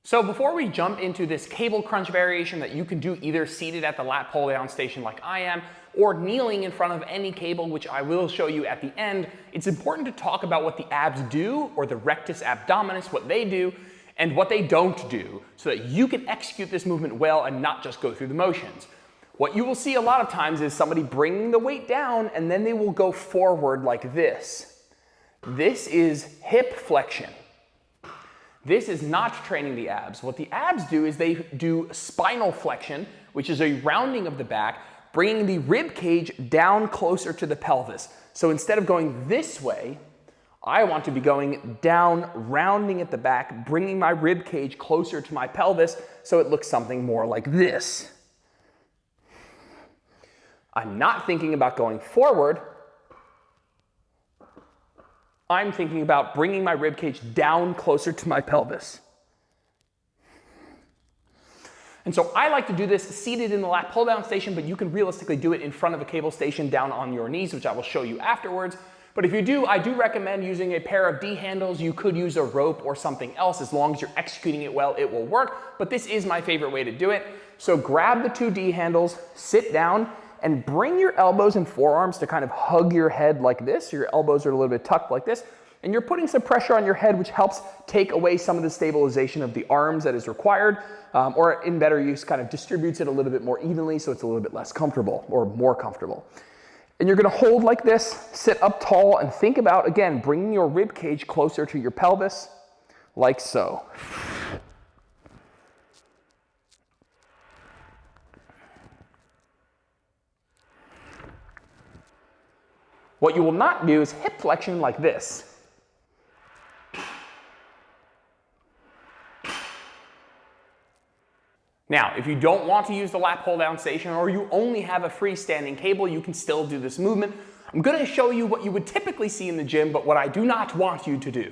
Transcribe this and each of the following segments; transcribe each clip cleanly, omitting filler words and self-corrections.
So before we jump into this cable crunch variation that you can do either seated at the lat pull down station like I am, or kneeling in front of any cable, which I will show you at the end, it's important to talk about what the abs do, or the rectus abdominis, what they do, and what they don't do, so that you can execute this movement well and not just go through the motions. What you will see a lot of times is somebody bringing the weight down and then they will go forward like this. This is hip flexion. This is not training the abs. What the abs do is they do spinal flexion, which is a rounding of the back, bringing the rib cage down closer to the pelvis. So instead of going this way, I want to be going down, rounding at the back, bringing my rib cage closer to my pelvis so it looks something more like this. I'm not thinking about going forward. I'm thinking about bringing my rib cage down closer to my pelvis. And so I like to do this seated in the lat pull down station, but you can realistically do it in front of a cable station down on your knees, which I will show you afterwards. But if you do, I do recommend using a pair of D handles. You could use a rope or something else. As long as you're executing it well, it will work. But this is my favorite way to do it. So grab the two D handles, sit down, and bring your elbows and forearms to kind of hug your head like this. Your elbows are a little bit tucked like this. And you're putting some pressure on your head, which helps take away some of the stabilization of the arms that is required, or in better use, kind of distributes it a little bit more evenly so it's a little bit less comfortable or more comfortable. And you're gonna hold like this, sit up tall, and think about, again, bringing your rib cage closer to your pelvis, like so. What you will not do is hip flexion like this. Now, if you don't want to use the lat pull down station, or you only have a freestanding cable, you can still do this movement. I'm going to show you what you would typically see in the gym, but what I do not want you to do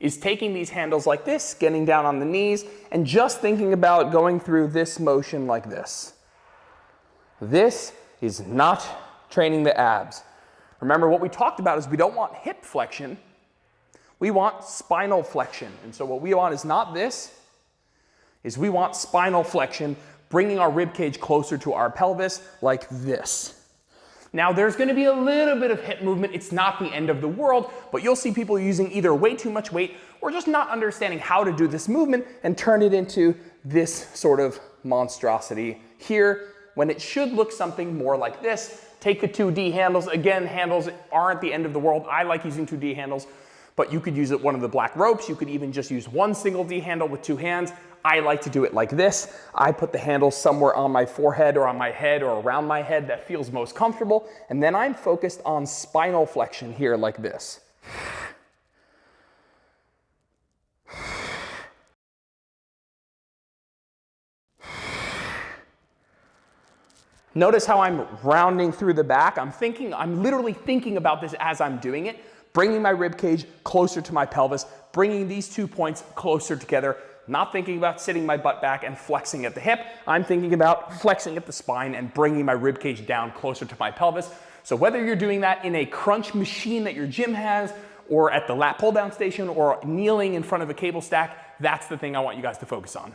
is taking these handles like this, getting down on the knees, and just thinking about going through this motion like this. This is not training the abs. Remember, what we talked about is we don't want hip flexion, we want spinal flexion. And so what we want is not this, is we want spinal flexion, bringing our rib cage closer to our pelvis like this. Now there's going to be a little bit of hip movement. It's not the end of the world, but you'll see people using either way too much weight or just not understanding how to do this movement and turn it into this sort of monstrosity here, when it should look something more like this. Take the two D handles. Again, handles aren't the end of the world. I like using two D handles, but you could use one of the black ropes. You could even just use one single D handle with two hands. I like to do it like this. I put the handle somewhere on my forehead or on my head or around my head that feels most comfortable. And then I'm focused on spinal flexion here like this. Notice how I'm rounding through the back. I'm literally thinking about this as I'm doing it, bringing my rib cage closer to my pelvis, bringing these 2 points closer together, not thinking about sitting my butt back and flexing at the hip. I'm thinking about flexing at the spine and bringing my rib cage down closer to my pelvis. So whether you're doing that in a crunch machine that your gym has, or at the lat pull down station, or kneeling in front of a cable stack, that's the thing I want you guys to focus on.